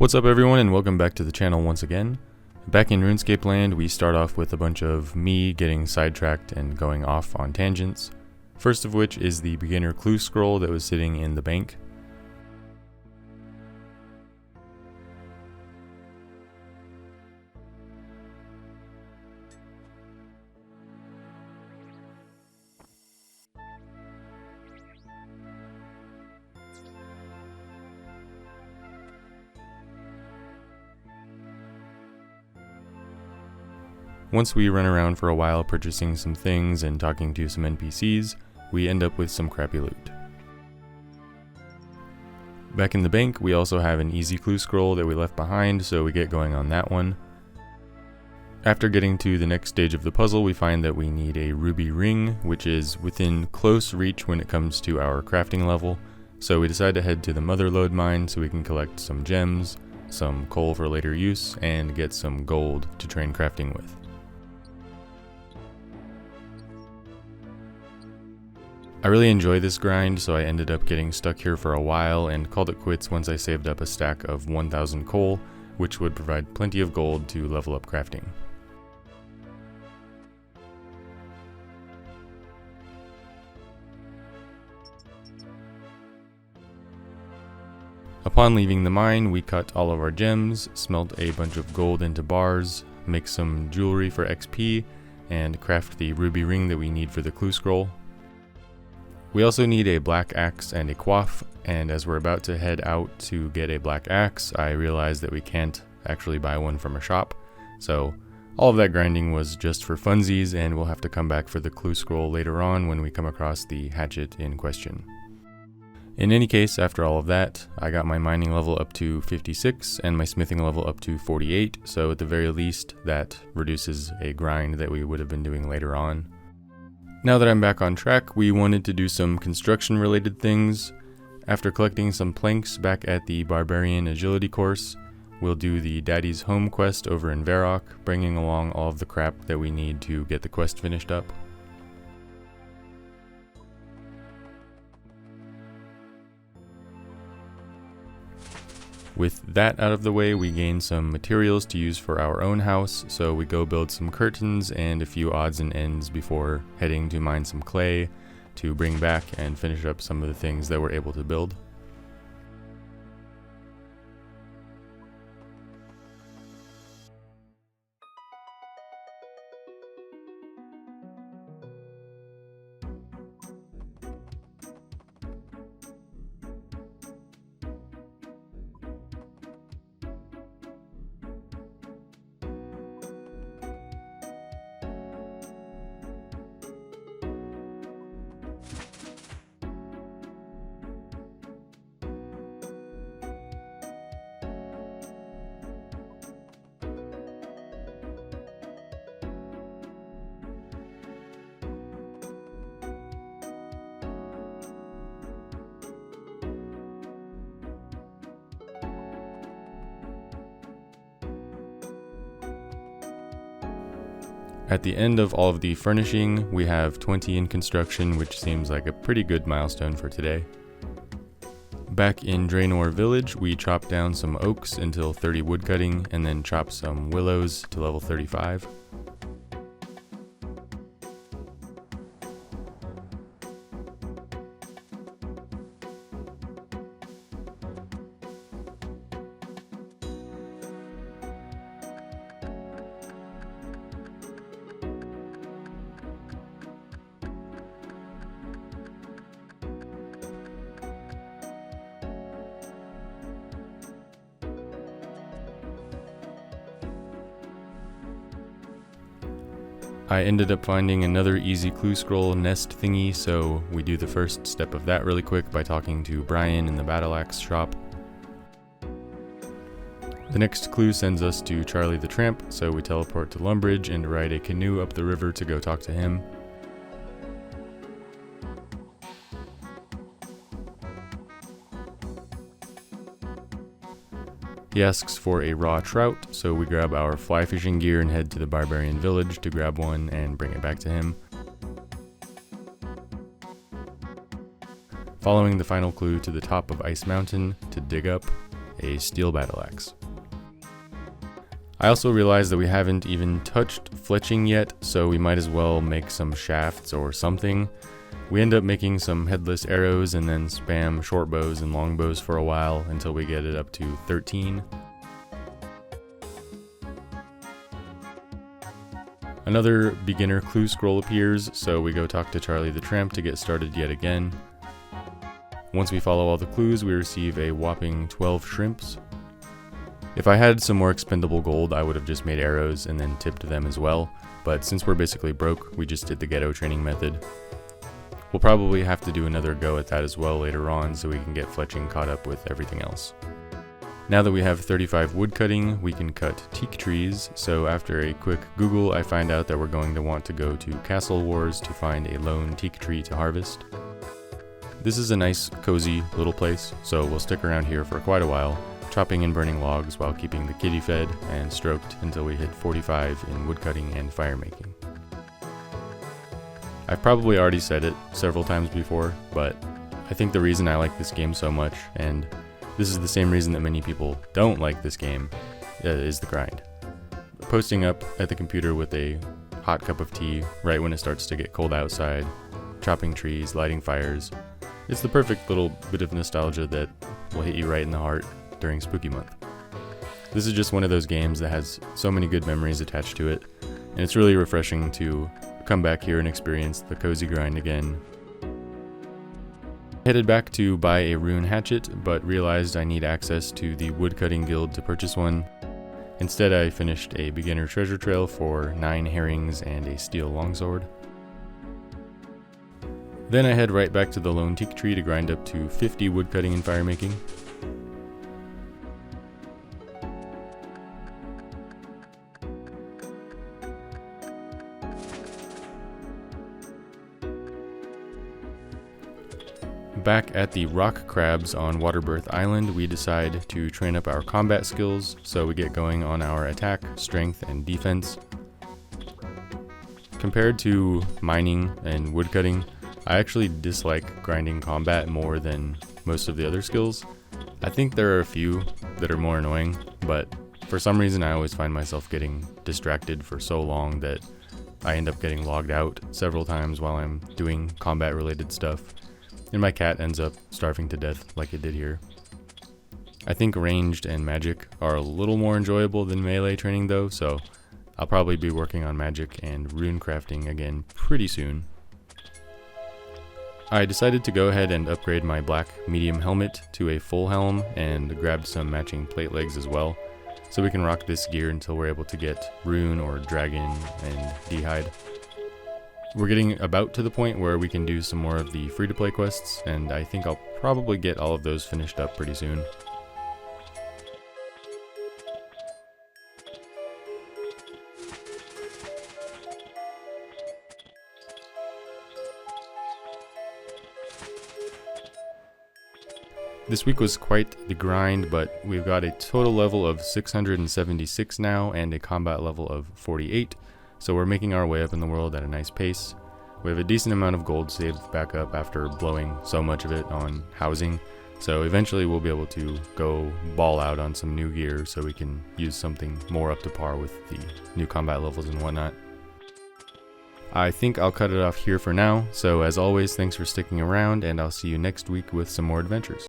What's up everyone, and welcome back to the channel once again. Back in RuneScape land, we start off with a bunch of me getting sidetracked and going off on tangents. First of which is the beginner clue scroll that was sitting in the bank. Once we run around for a while purchasing some things and talking to some NPCs, we end up with some crappy loot. Back in the bank, we also have an easy clue scroll that we left behind, so we get going on that one. After getting to the next stage of the puzzle, we find that we need a ruby ring, which is within close reach when it comes to our crafting level, so we decide to head to the motherlode mine so we can collect some gems, some coal for later use, and get some gold to train crafting with. I really enjoy this grind, so I ended up getting stuck here for a while and called it quits once I saved up a stack of 1000 coal, which would provide plenty of gold to level up crafting. Upon leaving the mine, we cut all of our gems, smelt a bunch of gold into bars, make some jewelry for XP, and craft the ruby ring that we need for the clue scroll. We also need a black axe and a coif, and as we're about to head out to get a black axe, I realized that we can't actually buy one from a shop, so all of that grinding was just for funsies, and we'll have to come back for the clue scroll later on when we come across the hatchet in question. In any case, after all of that, I got my mining level up to 56 and my smithing level up to 48, so at the very least that reduces a grind that we would have been doing later on. Now that I'm back on track, we wanted to do some construction related things. After collecting some planks back at the Barbarian Agility course, we'll do the Daddy's Home quest over in Varrock, bringing along all of the crap that we need to get the quest finished up. With that out of the way, we gain some materials to use for our own house, so we go build some curtains and a few odds and ends before heading to mine some clay to bring back and finish up some of the things that we're able to build. At the end of all of the furnishing, we have 20 in construction, which seems like a pretty good milestone for today. Back in Draenor Village, we chopped down some oaks until 30 woodcutting, and then chopped some willows to level 35. I ended up finding another easy clue scroll nest thingy, so we do the first step of that really quick by talking to Brian in the Battle Axe shop. The next clue sends us to Charlie the Tramp, so we teleport to Lumbridge and ride a canoe up the river to go talk to him. He asks for a raw trout, so we grab our fly fishing gear and head to the Barbarian Village to grab one and bring it back to him. Following the final clue to the top of Ice Mountain to dig up a steel battle axe. I also realized that we haven't even touched fletching yet, so we might as well make some shafts or something. We end up making some headless arrows and then spam short bows and long bows for a while until we get it up to 13. Another beginner clue scroll appears, so we go talk to Charlie the Tramp to get started yet again. Once we follow all the clues, we receive a whopping 12 shrimps. If I had some more expendable gold, I would have just made arrows and then tipped them as well, but since we're basically broke, we just did the ghetto training method. We'll probably have to do another go at that as well later on so we can get fletching caught up with everything else. Now that we have 35 wood cutting, we can cut teak trees, so after a quick Google, I find out that we're going to want to go to Castle Wars to find a lone teak tree to harvest. This is a nice, cozy little place, so we'll stick around here for quite a while, chopping and burning logs while keeping the kitty fed and stroked until we hit 45 in woodcutting and fire making. I've probably already said it several times before, but I think the reason I like this game so much, and this is the same reason that many people don't like this game, is the grind. Posting up at the computer with a hot cup of tea right when it starts to get cold outside, chopping trees, lighting fires, it's the perfect little bit of nostalgia that will hit you right in the heart during Spooky Month. This is just one of those games that has so many good memories attached to it, and it's really refreshing to come back here and experience the cozy grind again. I headed back to buy a rune hatchet, but realized I need access to the woodcutting guild to purchase one. Instead, I finished a beginner treasure trail for 9 herrings and a steel longsword. Then I head right back to the lone teak tree to grind up to 50 woodcutting and fire making. Back at the rock crabs on Waterbirth Island, we decide to train up our combat skills, so we get going on our attack, strength, and defense. Compared to mining and woodcutting, I actually dislike grinding combat more than most of the other skills. I think there are a few that are more annoying, but for some reason I always find myself getting distracted for so long that I end up getting logged out several times while I'm doing combat related stuff. And my cat ends up starving to death like it did here. I think ranged and magic are a little more enjoyable than melee training though, so I'll probably be working on magic and rune crafting again pretty soon. I decided to go ahead and upgrade my black medium helmet to a full helm and grabbed some matching plate legs as well, so we can rock this gear until we're able to get rune or dragon and d'hide. We're getting about to the point where we can do some more of the free-to-play quests, and I think I'll probably get all of those finished up pretty soon. This week was quite the grind, but we've got a total level of 676 now and a combat level of 48. So we're making our way up in the world at a nice pace. We have a decent amount of gold saved back up after blowing so much of it on housing. So eventually we'll be able to go ball out on some new gear so we can use something more up to par with the new combat levels and whatnot. I think I'll cut it off here for now. So as always, thanks for sticking around, and I'll see you next week with some more adventures.